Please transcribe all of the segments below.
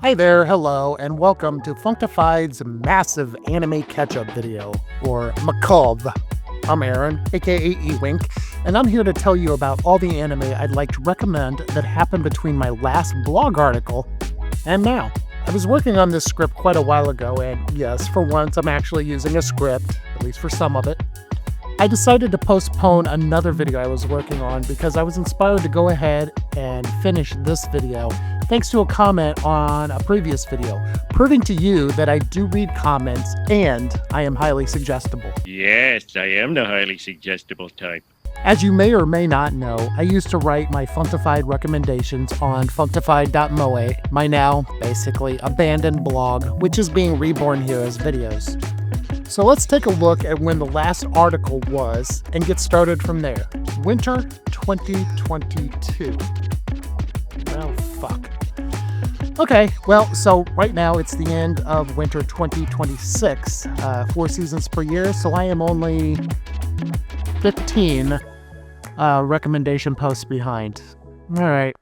Hi there, hello, and welcome to Funkdafied's massive anime catch-up video, or Macabre. I'm Aaron, aka ewink, and I'm here to tell you about all the anime I'd like to recommend that happened between my last blog article and now. I was working on this script quite a while ago, and yes, for once I'm actually using a script, at least for some of it. I decided to postpone another video I was working on because I was inspired to go ahead and finish this video thanks to a comment on a previous video, proving to you that I do read comments and I am highly suggestible. Yes, I am the highly suggestible type. As you may or may not know, I used to write my Funkdafied recommendations on funkdafied.moe, my now basically abandoned blog, which is being reborn here as videos. So let's take a look at when the last article was and get started from there. Winter 2022. Oh, fuck. Okay, well, so right now it's the end of winter 2026, 4 seasons per year, so I am only 15 recommendation posts behind. All right.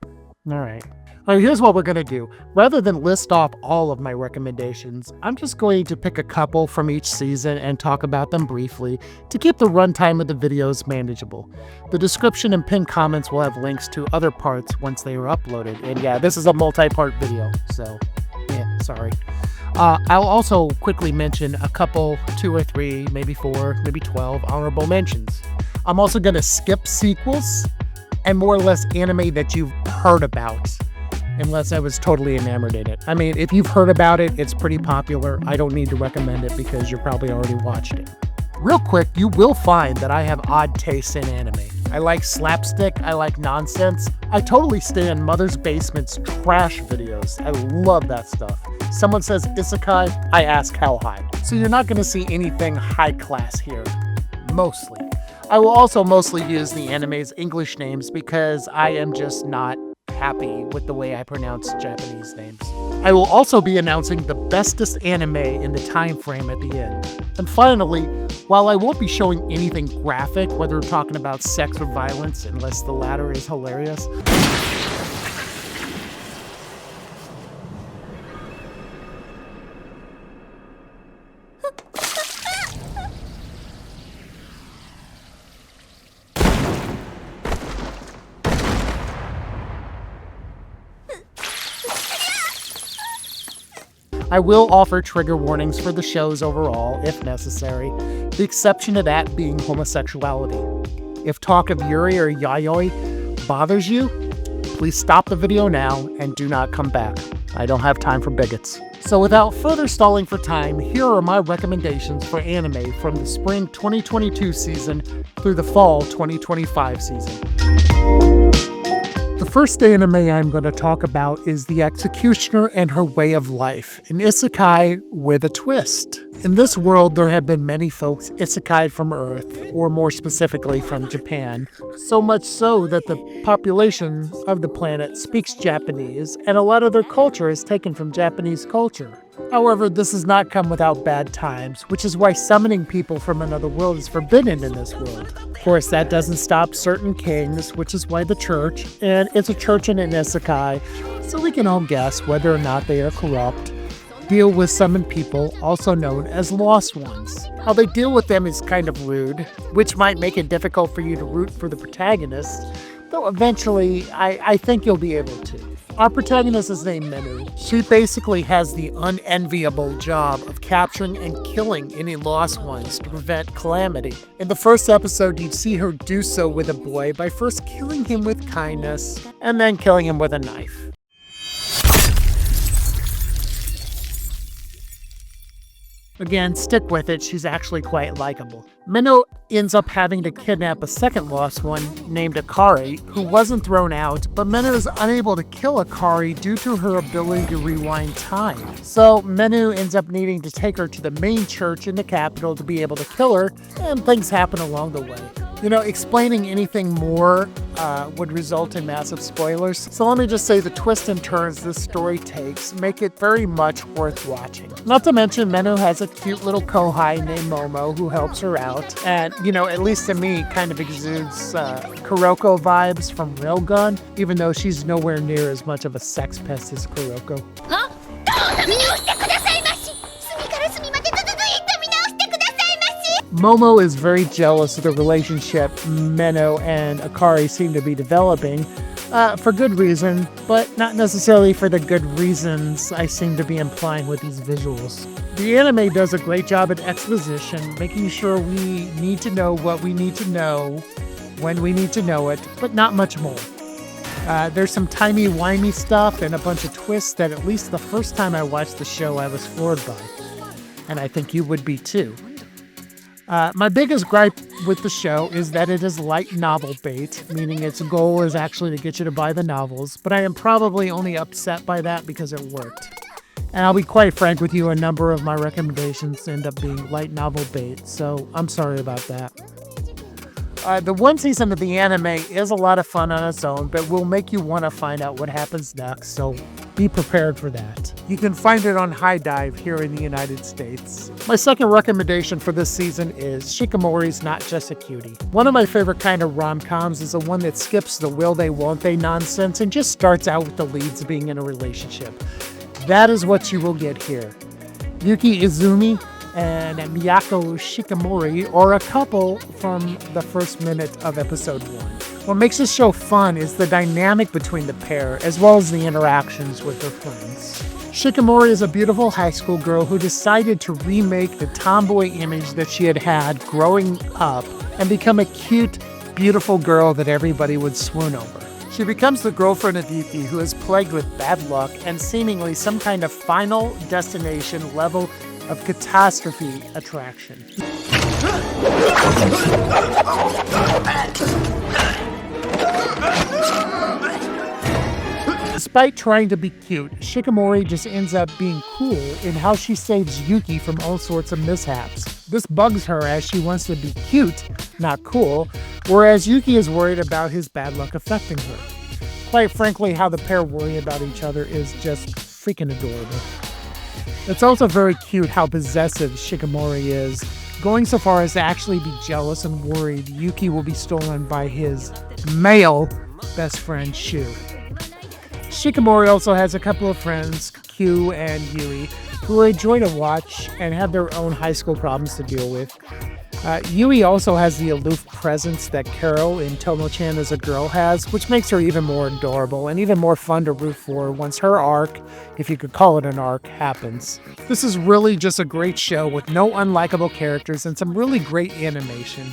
Here's what we're going to do. Rather than list off all of my recommendations, I'm just going to pick a couple from each season and talk about them briefly to keep the runtime of the videos manageable. The description and pinned comments will have links to other parts once they are uploaded. And yeah, this is a multi-part video, so yeah, sorry. I'll also quickly mention a couple, 2 or 3, maybe 4, maybe 12 honorable mentions. I'm also going to skip sequels and more or less anime that you've heard about, unless I was totally enamored in it. I mean, if you've heard about it, it's pretty popular. I don't need to recommend it because you probably already watched it. Real quick, you will find that I have odd tastes in anime. I like slapstick, I like nonsense. I totally stand Mother's Basement's trash videos. I love that stuff. Someone says isekai, I ask how high. So you're not gonna see anything high class here, mostly. I will also mostly use the anime's English names because I am just not happy with the way I pronounce Japanese names. I will also be announcing the bestest anime in the time frame at the end. And finally, while I won't be showing anything graphic, whether we're talking about sex or violence, unless the latter is hilarious, I will offer trigger warnings for the shows overall, if necessary, the exception to that being homosexuality. If talk of yuri or yayoi bothers you, please stop the video now and do not come back. I don't have time for bigots. So without further stalling for time, here are my recommendations for anime from the spring 2022 season through the fall 2025 season. The first anime I'm going to talk about is The Executioner and Her Way of Life, an isekai with a twist. In this world, there have been many folks isekai from Earth, or more specifically from Japan, so much so that the population of the planet speaks Japanese, and a lot of their culture is taken from Japanese culture. However, this has not come without bad times, which is why summoning people from another world is forbidden in this world. Of course, that doesn't stop certain kings, which is why the church, and it's a church in an isekai, so we can all guess whether or not they are corrupt, deal with summoned people, also known as lost ones. How they deal with them is kind of rude, which might make it difficult for you to root for the protagonist, though eventually I think you'll be able to. Our protagonist is named Menu. She basically has the unenviable job of capturing and killing any lost ones to prevent calamity. In the first episode, you'd see her do so with a boy by first killing him with kindness and then killing him with a knife. Again, stick with it, she's actually quite likable. Minnow ends up having to kidnap a second lost one named Akari, who wasn't thrown out, but Minnow is unable to kill Akari due to her ability to rewind time. So Minnow ends up needing to take her to the main church in the capital to be able to kill her, and things happen along the way. You know, explaining anything more would result in massive spoilers, so let me just say the twists and turns this story takes make it very much worth watching. Not to mention, Menu has a cute little kohai named Momo who helps her out, and, you know, at least to me, kind of exudes Kuroko vibes from Railgun, even though she's nowhere near as much of a sex pest as Kuroko. Huh? Momo is very jealous of the relationship Menno and Akari seem to be developing, for good reason, but not necessarily for the good reasons I seem to be implying with these visuals. The anime does a great job at exposition, making sure we need to know what we need to know when we need to know it, but not much more. There's some timey-wimey stuff and a bunch of twists that at least the first time I watched the show I was floored by. And I think you would be too. My biggest gripe with the show is that it is light novel bait, meaning its goal is actually to get you to buy the novels, but I am probably only upset by that because it worked. And I'll be quite frank with you, a number of my recommendations end up being light novel bait, so I'm sorry about that. The one season of the anime is a lot of fun on its own, but will make you want to find out what happens next, so be prepared for that. You can find it on High Dive here in the United States. My second recommendation for this season is Shikimori's Not Just a Cutie. One of my favorite kind of rom-coms is the one that skips the will they won't they nonsense and just starts out with the leads being in a relationship. That is what you will get here. Yuki Izumi and Miyako Shikimori are a couple from the first minute of episode 1. What makes this show fun is the dynamic between the pair, as well as the interactions with their friends. Shikimori is a beautiful high school girl who decided to remake the tomboy image that she had had growing up and become a cute, beautiful girl that everybody would swoon over. She becomes the girlfriend of Yuki, who is plagued with bad luck and seemingly some kind of final destination level of catastrophe attraction. Despite trying to be cute, Shikimori just ends up being cool in how she saves Yuki from all sorts of mishaps. This bugs her as she wants to be cute, not cool, whereas Yuki is worried about his bad luck affecting her. Quite frankly, how the pair worry about each other is just freaking adorable. It's also very cute how possessive Shikimori is, going so far as to actually be jealous and worried Yuki will be stolen by his male best friend Shu. Shikimori also has a couple of friends, Q and Yui, who are a joy to watch and have their own high school problems to deal with. Yui also has the aloof presence that Carol in Tomo-chan as a Girl has, which makes her even more adorable and even more fun to root for once her arc, if you could call it an arc, happens. This is really just a great show with no unlikable characters and some really great animation.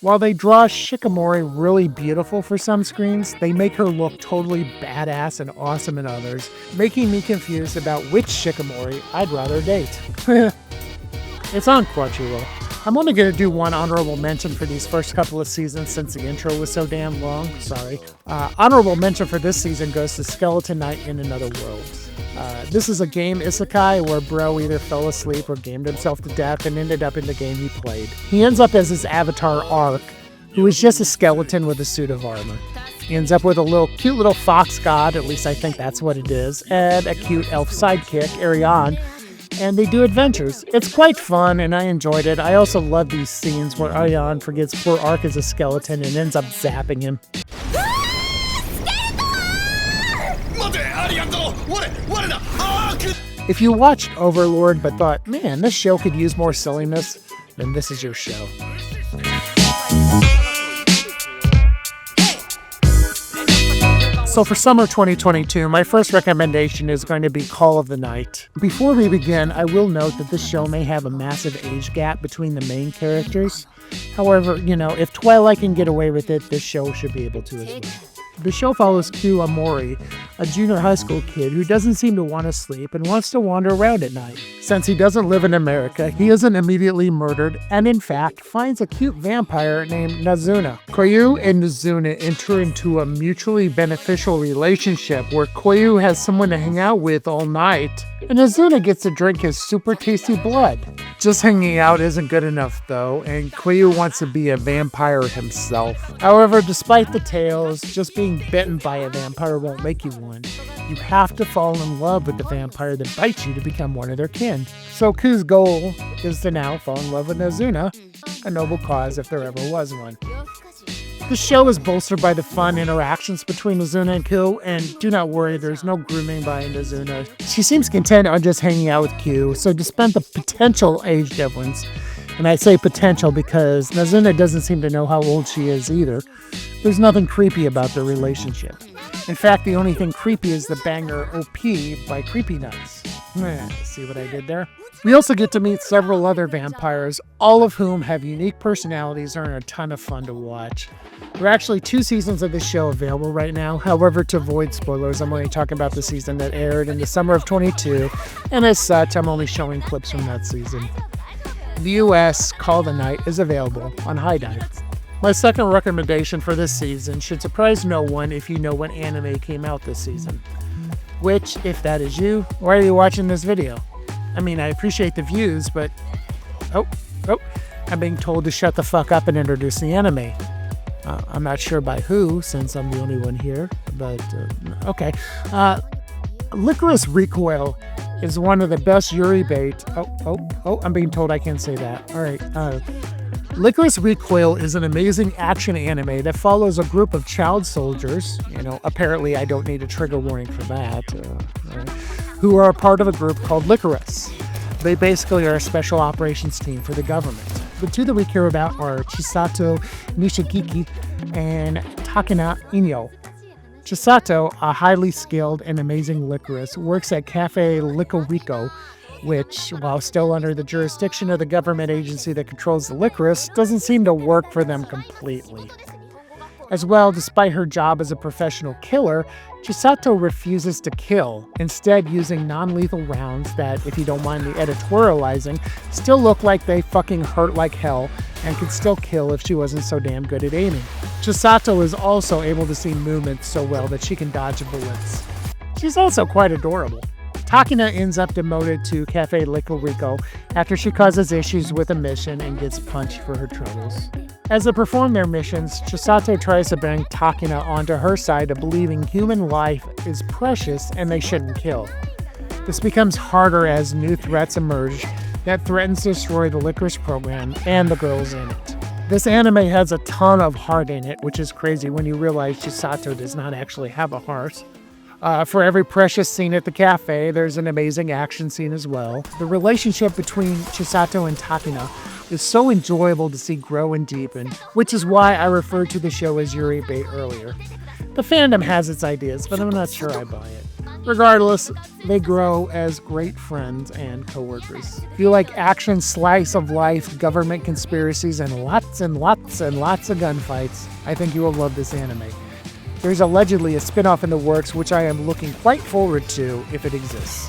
While they draw Shikimori really beautiful for some screens, they make her look totally badass and awesome in others, making me confused about which Shikimori I'd rather date. It's on Crunchyroll. I'm only going to do one honorable mention for these first couple of seasons since the intro was so damn long. Sorry. Honorable mention for this season goes to Skeleton Knight in Another World. This is a game isekai where bro either fell asleep or gamed himself to death and ended up in the game he played. He ends up as his avatar Ark, who is just a skeleton with a suit of armor. He ends up with a cute little fox god, at least I think that's what it is, and a cute elf sidekick, Ariane, and they do adventures. It's quite fun, and I enjoyed it. I also love these scenes where Ariane forgets poor Ark is a skeleton and ends up zapping him. If you watched Overlord but thought, man, this show could use more silliness, then this is your show. So for summer 2022, my first recommendation is going to be Call of the Night. Before we begin, I will note that this show may have a massive age gap between the main characters. However, if Twilight can get away with it, this show should be able to as well. The show follows Q Amori, a junior high school kid who doesn't seem to want to sleep and wants to wander around at night. Since he doesn't live in America, he isn't immediately murdered and in fact finds a cute vampire named Nazuna. Koyu and Nazuna enter into a mutually beneficial relationship where Koyu has someone to hang out with all night and Nazuna gets to drink his super tasty blood. Just hanging out isn't good enough though, and Koyu wants to be a vampire himself. However, despite the tales, just being bitten by a vampire won't make you one. You have to fall in love with the vampire that bites you to become one of their kin. So Ku's goal is to now fall in love with Nazuna, a noble cause if there ever was one. The show is bolstered by the fun interactions between Mizuna and Q, and do not worry, there's no grooming by Mizuna. She seems content on just hanging out with Q, so despite the potential age difference, and I say potential because Mizuna doesn't seem to know how old she is either, there's nothing creepy about their relationship. In fact, the only thing creepy is the banger OP by Creepy Nuts. See what I did there? We also get to meet several other vampires, all of whom have unique personalities and are a ton of fun to watch. There are actually 2 seasons of this show available right now. However, to avoid spoilers, I'm only talking about the season that aired in the summer of 22, and as such, I'm only showing clips from that season. The US Call the Night is available on High Dive. My second recommendation for this season should surprise no one if you know what anime came out this season. Which, if that is you, why are you watching this video? I mean, I appreciate the views, but... Oh, I'm being told to shut the fuck up and introduce the anime. I'm not sure by who, since I'm the only one here, but okay. Lycoris Recoil is one of the best Yuri bait. Oh, I'm being told I can't say that. All right. Lycoris Recoil is an amazing action anime that follows a group of child soldiers, apparently I don't need a trigger warning for that, right, who are a part of a group called Lycoris. They basically are a special operations team for the government. The 2 that we care about are Chisato Nishigiki and Takina Inyo. Chisato, a highly skilled and amazing Lycoris, works at Cafe Licorico, which, while still under the jurisdiction of the government agency that controls the Lycoris, doesn't seem to work for them completely. As well, despite her job as a professional killer, Chisato refuses to kill, instead using non-lethal rounds that, if you don't mind the editorializing, still look like they fucking hurt like hell and could still kill if she wasn't so damn good at aiming. Chisato is also able to see movements so well that she can dodge bullets. She's also quite adorable. Takina ends up demoted to Cafe Licorico after she causes issues with a mission and gets punched for her troubles. As they perform their missions, Chisato tries to bring Takina onto her side of believing human life is precious and they shouldn't kill. This becomes harder as new threats emerge that threatens to destroy the Lycoris program and the girls in it. This anime has a ton of heart in it, which is crazy when you realize Chisato does not actually have a heart. For every precious scene at the cafe, there's an amazing action scene as well. The relationship between Chisato and Takina is so enjoyable to see grow and deepen, which is why I referred to the show as Yuri Bait earlier. The fandom has its ideas, but I'm not sure I buy it. Regardless, they grow as great friends and co-workers. If you like action, slice of life, government conspiracies, and lots of gunfights, I think you will love this anime. There's allegedly a spin-off in the works, which I am looking quite forward to if it exists.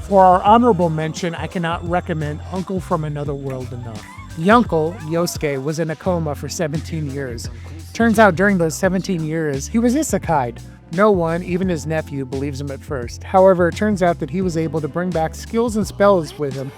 For our honorable mention, I cannot recommend Uncle from Another World enough. The uncle, Yosuke, was in a coma for 17 years. Turns out during those 17 years, he was isekai'd. No one, even his nephew, believes him at first. However, it turns out that he was able to bring back skills and spells with him.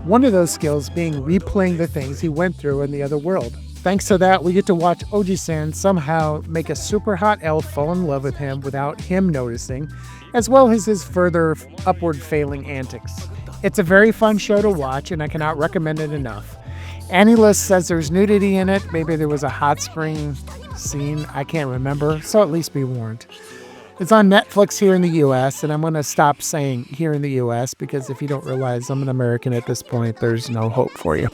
One of those skills being replaying the things he went through in the other world. Thanks to that, we get to watch Oji-san somehow make a super hot elf fall in love with him without him noticing, as well as his further upward failing antics. It's a very fun show to watch, and I cannot recommend it enough. Annilist says there's nudity in it. Maybe there was a hot spring scene. I can't remember, so at least be warned. It's on Netflix here in the US, and I'm going to stop saying here in the US because if you don't realize I'm an American at this point, there's no hope for you.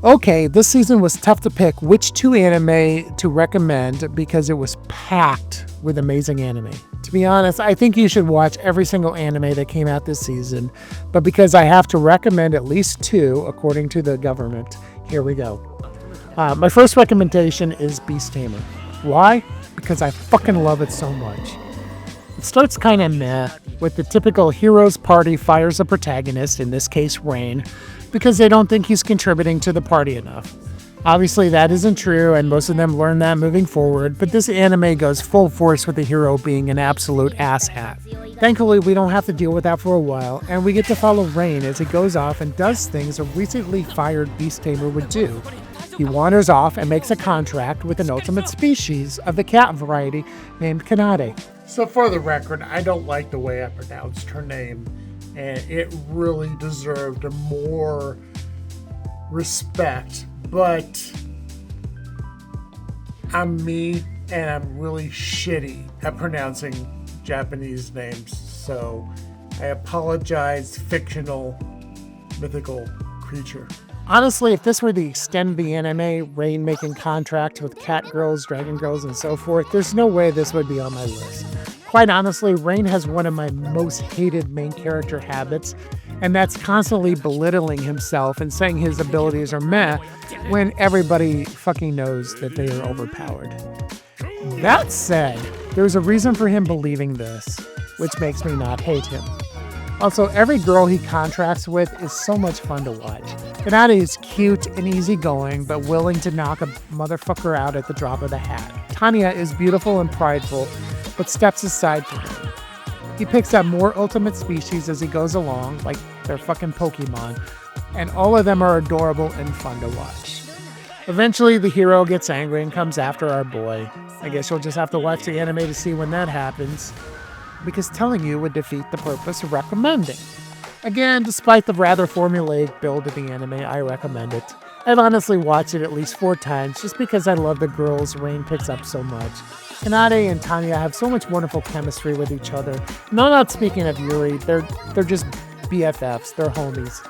Okay, this season was tough to pick which 2 anime to recommend because it was packed with amazing anime. To be honest, I think you should watch every single anime that came out this season, but because I have to recommend at least 2 according to the government, here we go. My first recommendation is Beast Tamer. Why? Because I fucking love it so much. It starts kind of meh, with the typical hero's party fires a protagonist, in this case Rain, because they don't think he's contributing to the party enough. Obviously that isn't true, and most of them learn that moving forward, but this anime goes full force with the hero being an absolute asshat. Thankfully, we don't have to deal with that for a while, and we get to follow Rain as he goes off and does things a recently fired Beast Tamer would do. He wanders off and makes a contract with an ultimate species of the cat variety named Kanade. So for the record, I don't like the way I pronounced her name, and it really deserved more respect, but I'm me, and I'm really shitty at pronouncing Japanese names, so I apologize, fictional, mythical creature. Honestly, if this were the extent of the anime, Rain making contracts with cat girls, dragon girls, and so forth, there's no way this would be on my list. Quite honestly, Rain has one of my most hated main character habits, and that's constantly belittling himself and saying his abilities are meh when everybody fucking knows that they are overpowered. That said, there's a reason for him believing this, which makes me not hate him. Also, every girl he contracts with is so much fun to watch. Hinata is cute and easygoing, but willing to knock a motherfucker out at the drop of the hat. Tanya is beautiful and prideful, but steps aside for him. He picks up more ultimate species as he goes along, like they're fucking Pokemon, and all of them are adorable and fun to watch. Eventually, the hero gets angry and comes after our boy. I guess you'll just have to watch the anime to see when that happens, because telling you would defeat the purpose of recommending. Again, despite the rather formulaic build of the anime, I recommend it. I've honestly watched it at least 4 times just because I love the girls Rain picks up so much. Hinata and Tanya have so much wonderful chemistry with each other. And I'm not speaking of Yuri, they're just BFFs, they're homies.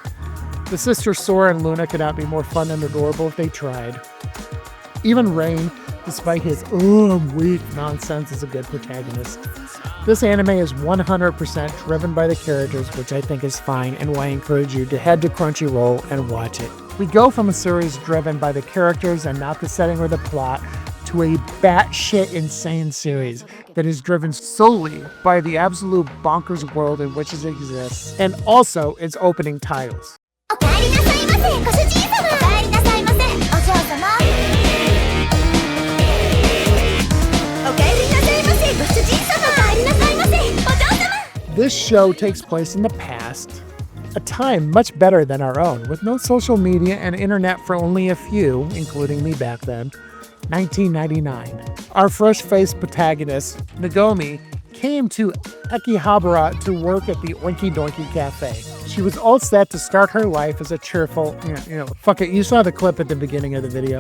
The sisters Sora and Luna could not be more fun and adorable if they tried. Even Rain, despite his I'm weak nonsense, is a good protagonist. This anime is 100% driven by the characters, which I think is fine, and why I encourage you to head to Crunchyroll and watch it. We go from a series driven by the characters and not the setting or the plot, to a batshit insane series that is driven solely by the absolute bonkers world in which it exists, and also its opening titles. This show takes place in the past, a time much better than our own, with no social media and internet for only a few, including me back then. 1999. Our fresh-faced protagonist, Nagomi, came to Akihabara to work at the Oinky Doinky Cafe. She was all set to start her life as a cheerful, fuck it, you saw the clip at the beginning of the video.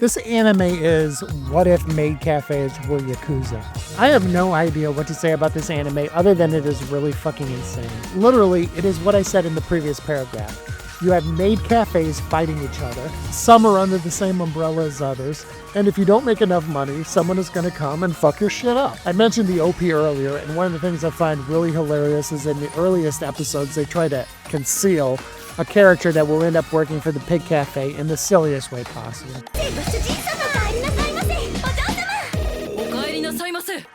This anime is what if maid cafes were Yakuza. I have no idea what to say about this anime other than it is really fucking insane. Literally, it is what I said in the previous paragraph. You have maid cafes fighting each other. Some are under the same umbrella as others. And if you don't make enough money, someone is going to come and fuck your shit up. I mentioned the OP earlier, and one of the things I find really hilarious is in the earliest episodes, they try to conceal a character that will end up working for the pig cafe in the silliest way possible.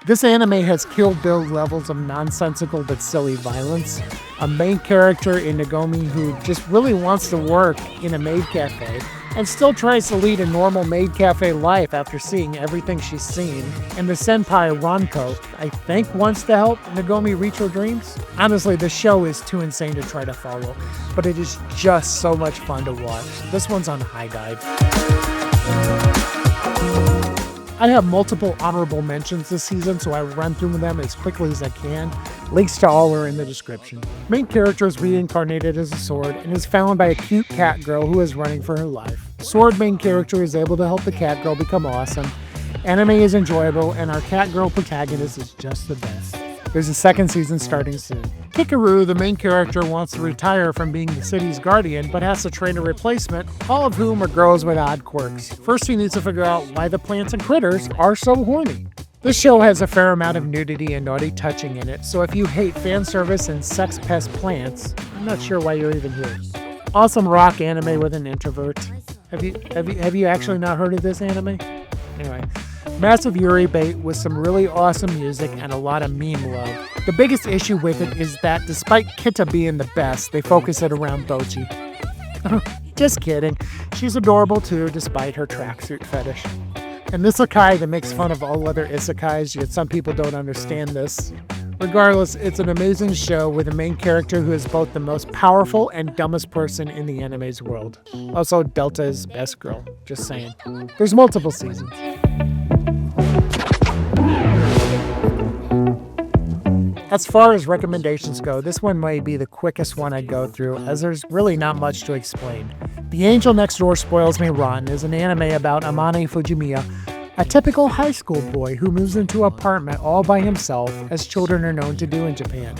This anime has Kill Bill levels of nonsensical but silly violence. A main character in Nagomi who just really wants to work in a maid cafe and still tries to lead a normal maid cafe life after seeing everything she's seen. And the senpai Ranko, I think, wants to help Nagomi reach her dreams. Honestly, the show is too insane to try to follow, but it is just so much fun to watch. This one's on High Dive. I have multiple honorable mentions this season, so I run through them as quickly as I can. Links to all are in the description. Main character is reincarnated as a sword and is found by a cute cat girl who is running for her life. Sword main character is able to help the cat girl become awesome. Anime is enjoyable, and our cat girl protagonist is just the best. There's a second season starting soon. Hikaru, the main character, wants to retire from being the city's guardian, but has to train a replacement, all of whom are girls with odd quirks. First, he needs to figure out why the plants and critters are so horny. This show has a fair amount of nudity and naughty touching in it, so if you hate fan service and sex pest plants, I'm not sure why you're even here. Awesome rock anime with an introvert. Have you actually not heard of this anime? Anyway. Massive Yuri bait with some really awesome music and a lot of meme love. The biggest issue with it is that despite Kita being the best, they focus it around Bocchi. Just kidding. She's adorable too, despite her tracksuit fetish. And this isekai that makes fun of all other isekais, yet some people don't understand this. Regardless, it's an amazing show with a main character who is both the most powerful and dumbest person in the anime's world. Also, Delta is best girl. Just saying. There's multiple seasons. As far as recommendations go, this one might be the quickest one I'd go through, as there's really not much to explain. The Angel Next Door Spoils Me Rotten is an anime about Amane Fujimiya, a typical high school boy who moves into an apartment all by himself, as children are known to do in Japan.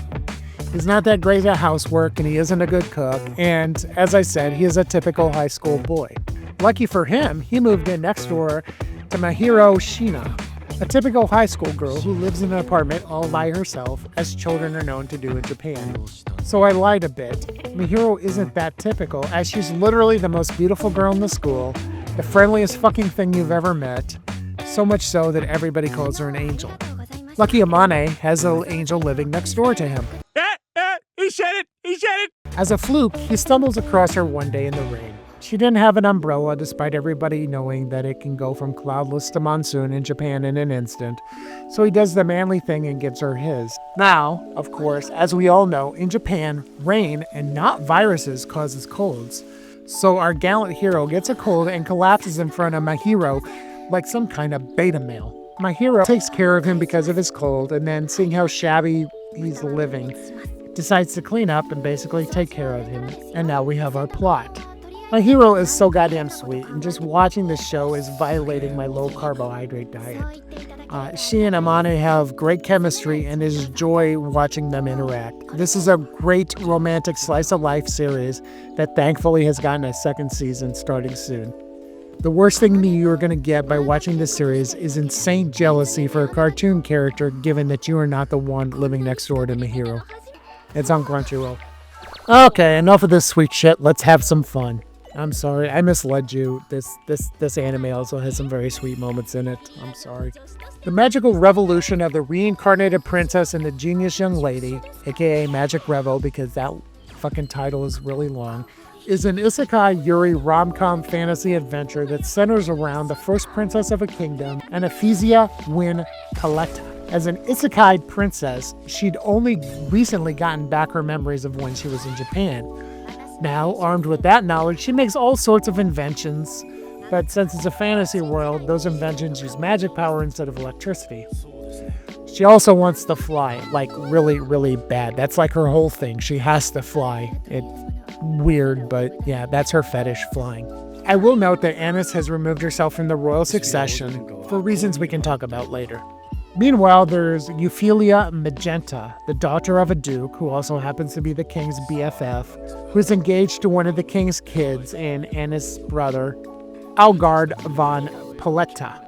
He's not that great at housework, and he isn't a good cook, and as I said, he is a typical high school boy. Lucky for him, he moved in next door to Mahiro Shina, a typical high school girl who lives in an apartment all by herself, as children are known to do in Japan. So I lied a bit. Mahiro isn't that typical, as she's literally the most beautiful girl in the school, the friendliest fucking thing you've ever met, so much so that everybody calls her an angel. Lucky Amane has an angel living next door to him. He said it! He said it! As a fluke, he stumbles across her one day in the rain. She didn't have an umbrella, despite everybody knowing that it can go from cloudless to monsoon in Japan in an instant, so he does the manly thing and gives her his. Now, of course, as we all know, in Japan, rain and not viruses causes colds. So our gallant hero gets a cold and collapses in front of Mahiro like some kind of beta male. Mahiro takes care of him because of his cold, and then seeing how shabby he's living, decides to clean up and basically take care of him. And now we have our plot. My hero is so goddamn sweet, and just watching this show is violating my low carbohydrate diet. She and Amane have great chemistry, and it is joy watching them interact. This is a great romantic slice of life series that thankfully has gotten a second season starting soon. The worst thing you're going to get by watching this series is insane jealousy for a cartoon character, given that you are not the one living next door to Mahiro. It's on Crunchyroll. Okay, enough of this sweet shit. Let's have some fun. I'm sorry, I misled you. This anime also has some very sweet moments in it. I'm sorry. The magical revolution of the reincarnated princess and the genius young lady, aka Magic Revo, because that fucking title is really long, is an isekai yuri rom-com fantasy adventure that centers around the first princess of a kingdom, Anastasia Win Coletta. As an isekai princess, she'd only recently gotten back her memories of when she was in Japan. Now, armed with that knowledge, she makes all sorts of inventions, but since it's a fantasy world, those inventions use magic power instead of electricity. She also wants to fly, like really, really bad. That's like her whole thing. She has to fly. It's weird, but yeah, that's her fetish, flying. I will note that Eminence has removed herself from the royal succession for reasons we can talk about later. Meanwhile, there's Euphyllia Magenta, the daughter of a duke who also happens to be the king's BFF, who's engaged to one of the king's kids and Anna's brother, Algard von Paletta.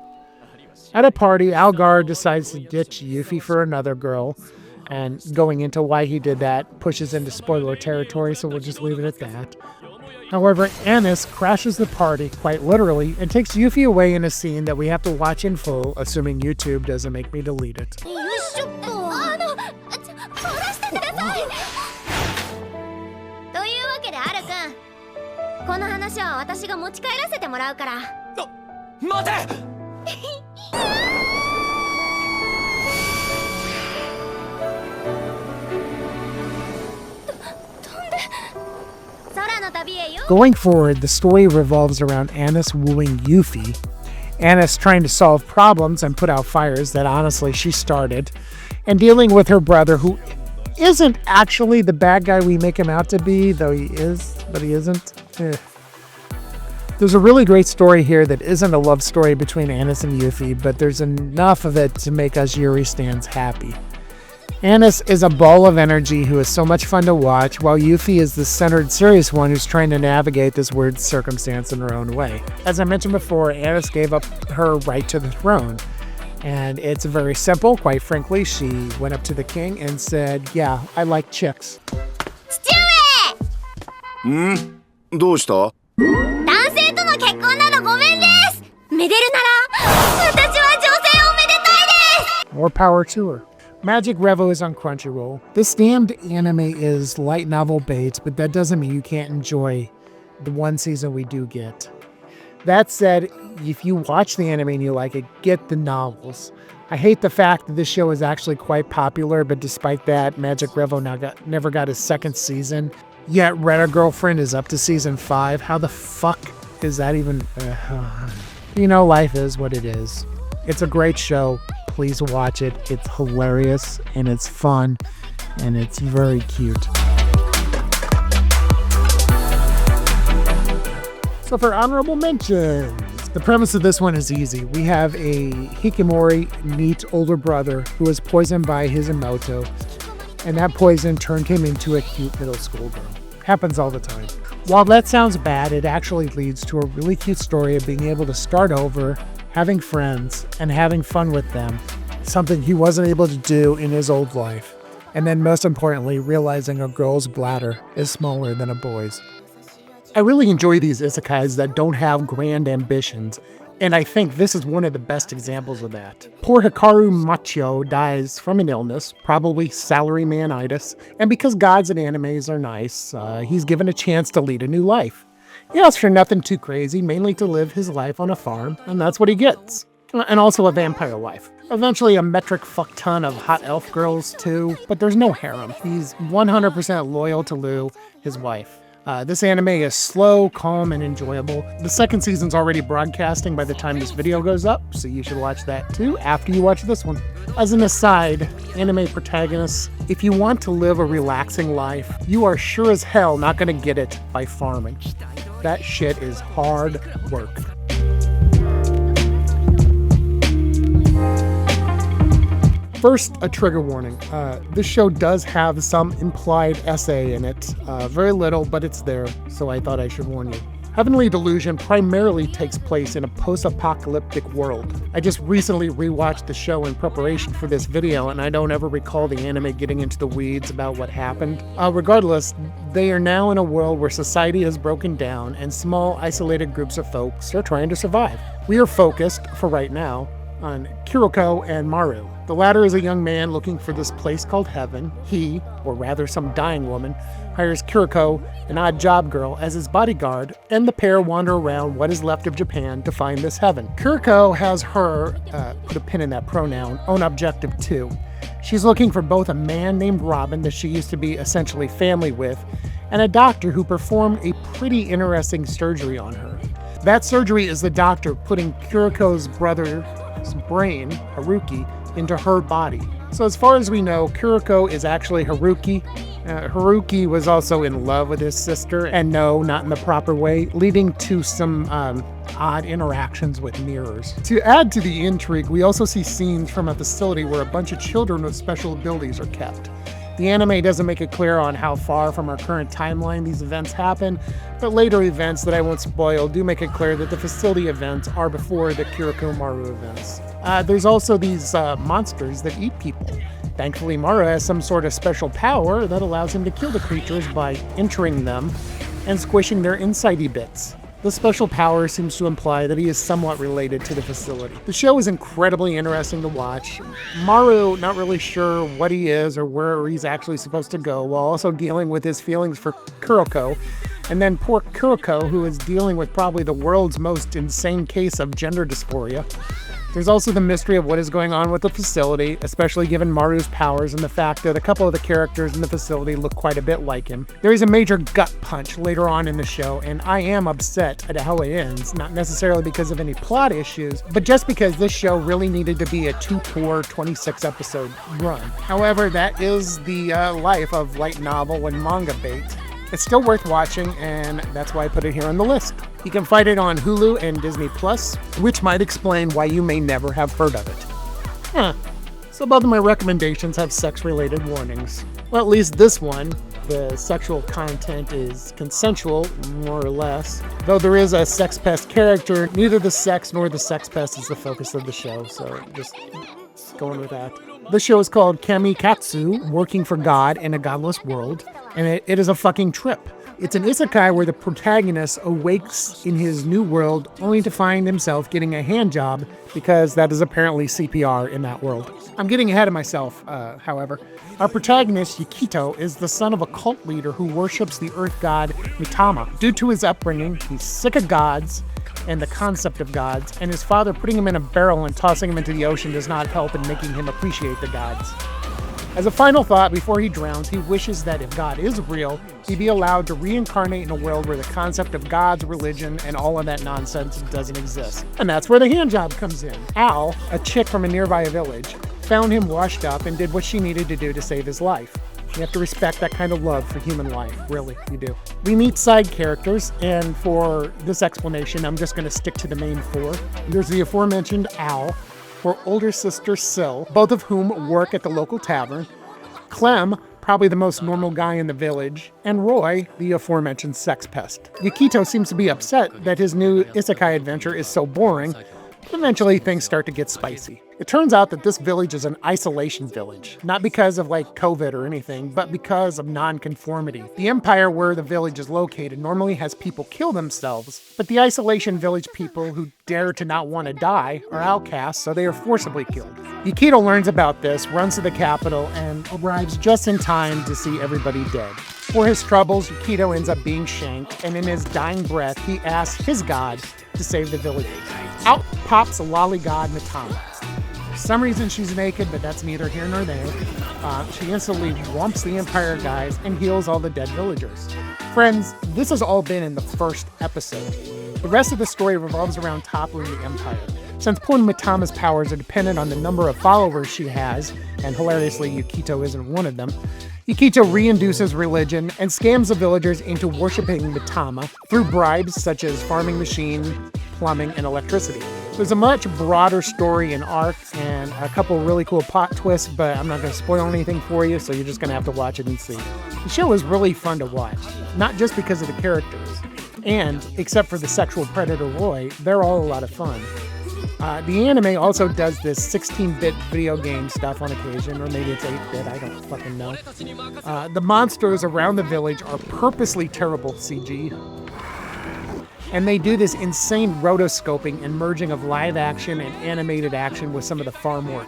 At a party, Algard decides to ditch Yuffie for another girl, and going into why he did that pushes into spoiler territory, so we'll just leave it at that. However, Annis crashes the party, quite literally, and takes Yuffie away in a scene that we have to watch in full, assuming YouTube doesn't make me delete it. この話は私が持ち帰らせてもらうから。待てGoing forward, the story revolves around Annis wooing Yuffie, Annis trying to solve problems and put out fires that honestly she started, and dealing with her brother, who isn't actually the bad guy we make him out to be, though he is, but he isn't. There's a really great story here that isn't a love story between Annis and Yuffie, but there's enough of it to make us Yuri stans happy. Annis is a ball of energy who is so much fun to watch, while Yuffie is the centered, serious one who's trying to navigate this weird circumstance in her own way. As I mentioned before, Annis gave up her right to the throne. And it's very simple, quite frankly. She went up to the king and said, yeah, I like chicks. どうした?男性との結婚などごめんです。めでるなら私は女性をめでたいです。 More power to her. Magic Revo is on Crunchyroll. This damned anime is light novel bait, but that doesn't mean you can't enjoy the one season we do get. That said, if you watch the anime and you like it, get the novels. I hate the fact that this show is actually quite popular, but despite that, Magic Revo never got a second season. Yet Rent-A-Girlfriend is up to season 5. How the fuck is that even... You know, life is what it is. It's a great show. please watch it. It's hilarious and it's fun and it's very cute. So for honorable mentions, the premise of this one is easy. We have a Shikimori neat older brother who was poisoned by his Emoto, and that poison turned him into a cute middle school girl. Happens all the time. While that sounds bad, it actually leads to a really cute story of being able to start over, having friends, and having fun with them, something he wasn't able to do in his old life. And then most importantly, realizing a girl's bladder is smaller than a boy's. I really enjoy these isekais that don't have grand ambitions, and I think this is one of the best examples of that. Poor Hikaru Machio dies from an illness, probably salaryman-itis, and because gods and animes are nice, he's given a chance to lead a new life. He asks for nothing too crazy, mainly to live his life on a farm, and that's what he gets. And also a vampire life. Eventually a metric fuck ton of hot elf girls too, but there's no harem. He's 100% loyal to Lou, his wife. This anime is slow, calm, and enjoyable. The second season's already broadcasting by the time this video goes up, so you should watch that too after you watch this one. As an aside, anime protagonists, if you want to live a relaxing life, you are sure as hell not gonna get it by farming. That shit is hard work. First, a trigger warning. This show does have some implied essay in it. Very little, but it's there, so I thought I should warn you. Heavenly Delusion primarily takes place in a post-apocalyptic world. I just recently rewatched the show in preparation for this video, and I don't ever recall the anime getting into the weeds about what happened. Regardless, they are now in a world where society has broken down, and small, isolated groups of folks are trying to survive. We are focused, for right now, on Kuroko and Maru. The latter is a young man looking for this place called heaven. He, or rather some dying woman, hires Kuroko, an odd job girl, as his bodyguard, and the pair wander around what is left of Japan to find this heaven. Kuroko has her, put a pin in that pronoun, own objective too. She's looking for both a man named Robin that she used to be essentially family with, and a doctor who performed a pretty interesting surgery on her. That surgery is the doctor putting Kuroko's brother's brain, Haruki, into her body. So as far as we know, Kuroko is actually Haruki. Haruki was also in love with his sister, and no, not in the proper way, leading to some odd interactions with mirrors. To add to the intrigue, we also see scenes from a facility where a bunch of children with special abilities are kept. The anime doesn't make it clear on how far from our current timeline these events happen, but later events that I won't spoil do make it clear that the facility events are before the Kuroko Maru events. There's also these monsters that eat people. Thankfully, Maru has some sort of special power that allows him to kill the creatures by entering them and squishing their insidey bits. The special power seems to imply that he is somewhat related to the facility. The show is incredibly interesting to watch. Maru not really sure what he is or where he's actually supposed to go, while also dealing with his feelings for Kuroko. And then poor Kuroko, who is dealing with probably the world's most insane case of gender dysphoria. There's also the mystery of what is going on with the facility, especially given Maru's powers and the fact that a couple of the characters in the facility look quite a bit like him. There is a major gut punch later on in the show, and I am upset at how it ends, not necessarily because of any plot issues, but just because this show really needed to be a 2-tour, 26-episode run. However, that is the life of light novel and manga bait. It's still worth watching, and that's why I put it here on the list. You can find it on Hulu and Disney+, which might explain why you may never have heard of it. So both of my recommendations have sex-related warnings. Well, at least this one, the sexual content is consensual, more or less. Though there is a sex pest character, neither the sex nor the sex pest is the focus of the show, so just going with that. The show is called KamiKatsu, Working for God in a Godless World, and it is a fucking trip. It's an isekai where the protagonist awakes in his new world only to find himself getting a hand job because that is apparently CPR in that world. I'm getting ahead of myself, however. Our protagonist, Yukito, is the son of a cult leader who worships the earth god Mitama. Due to his upbringing, he's sick of gods and the concept of gods, and his father putting him in a barrel and tossing him into the ocean does not help in making him appreciate the gods. As a final thought, before he drowns, he wishes that if God is real, he'd be allowed to reincarnate in a world where the concept of God's religion and all of that nonsense doesn't exist. And that's where the handjob comes in. Al, a chick from a nearby village, found him washed up and did what she needed to do to save his life. You have to respect that kind of love for human life. Really, you do. We meet side characters, and for this explanation, I'm just going to stick to the main four. There's the aforementioned Al, her older sister Syl, both of whom work at the local tavern, Clem, probably the most normal guy in the village, and Roy, the aforementioned sex pest. Yukito seems to be upset that his new isekai adventure is so boring. Eventually, things start to get spicy. It turns out that this village is an isolation village, not because of like COVID or anything, but because of nonconformity. The empire where the village is located normally has people kill themselves, but the isolation village people who dare to not want to die are outcasts, so they are forcibly killed. Yukito learns about this, runs to the capital, and arrives just in time to see everybody dead. For his troubles, Yukito ends up being shanked, and in his dying breath, he asks his god to save the villagers. Out pops a lolly god Matama. For some reason she's naked, but that's neither here nor there. She instantly whumps the Empire guys and heals all the dead villagers. Friends, this has all been in the first episode. The rest of the story revolves around toppling the Empire. Since pulling Matama's powers are dependent on the number of followers she has, and hilariously Yukito isn't one of them, Yukito reinduces religion and scams the villagers into worshipping Matama through bribes such as farming machine, plumbing, and electricity. There's a much broader story and arc and a couple really cool plot twists, but I'm not going to spoil anything for you, so you're just going to have to watch it and see. The show is really fun to watch, not just because of the characters, and except for the sexual predator Roy, they're all a lot of fun. The anime also does this 16-bit video game stuff on occasion, or maybe it's 8-bit, I don't fucking know. The monsters around the village are purposely terrible CG, and they do this insane rotoscoping and merging of live action and animated action with some of the farm work.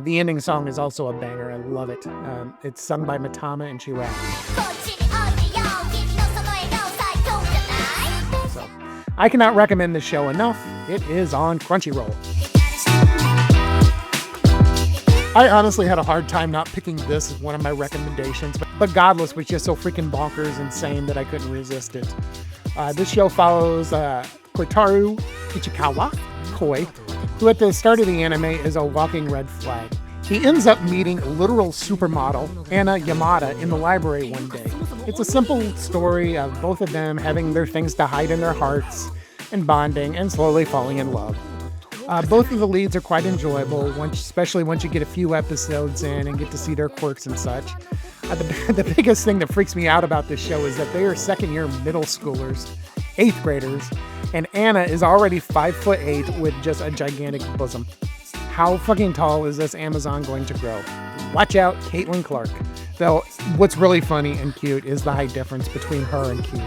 The ending song is also a banger, I love it. It's sung by Matama and she raps. So, I cannot recommend this show enough. It is on Crunchyroll. I honestly had a hard time not picking this as one of my recommendations, but Godless was just so freaking bonkers insane that I couldn't resist it. This show follows Kotaru Ichikawa, Koi, who at the start of the anime is a walking red flag. He ends up meeting literal supermodel Anna Yamada in the library one day. It's a simple story of both of them having their things to hide in their hearts and bonding and slowly falling in love. Both of the leads are quite enjoyable, especially once you get a few episodes in and get to see their quirks and such. The biggest thing that freaks me out about this show is that they are second-year middle schoolers, 8th graders, and Anna is already 5'8" with just a gigantic bosom. How fucking tall is this Amazon going to grow? Watch out, Caitlin Clark. Though, what's really funny and cute is the height difference between her and Cutie.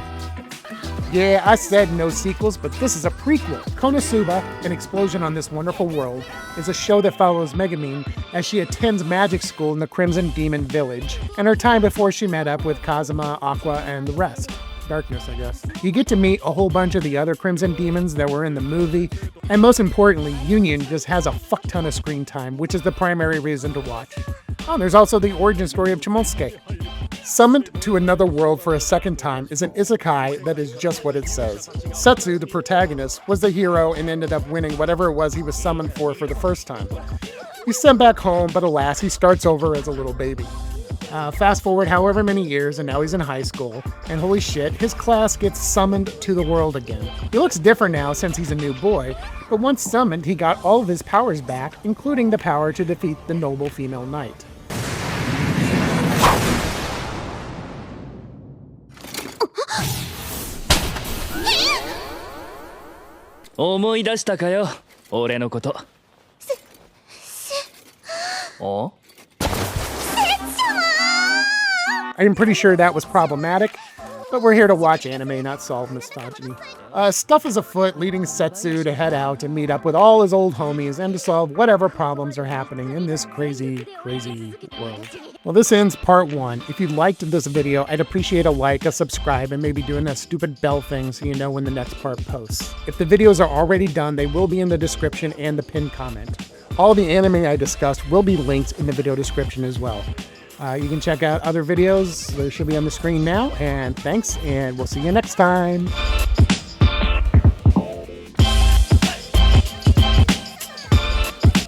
Yeah, I said no sequels, but this is a prequel. KONOSUBA, An Explosion on This Wonderful World, is a show that follows Megumin as she attends magic school in the Crimson Demon Village, and her time before she met up with Kazuma, Aqua, and the rest. Darkness, I guess. You get to meet a whole bunch of the other Crimson Demons that were in the movie, and most importantly, Union just has a fuck ton of screen time, which is the primary reason to watch. Oh, there's also the origin story of Chimosuke. Summoned to another world for a second time is an isekai that is just what it says. Setsu, the protagonist, was the hero and ended up winning whatever it was he was summoned for the first time. He's sent back home, but alas, he starts over as a little baby. Fast forward however many years, and now he's in high school, and holy shit, his class gets summoned to the world again. He looks different now since he's a new boy, but once summoned, he got all of his powers back, including the power to defeat the noble female knight. 思い出したかよ、俺のこと。お? I'm pretty sure that was problematic, but we're here to watch anime, not solve misogyny. Stuff is afoot, leading Setsu to head out and meet up with all his old homies and to solve whatever problems are happening in this crazy, crazy world. Well, this ends part 1. If you liked this video, I'd appreciate a like, a subscribe, and maybe doing that stupid bell thing so you know when the next part posts. If the videos are already done, they will be in the description and the pinned comment. All the anime I discussed will be linked in the video description as well. You can check out other videos. They should be on the screen now. And thanks, and we'll see you next time.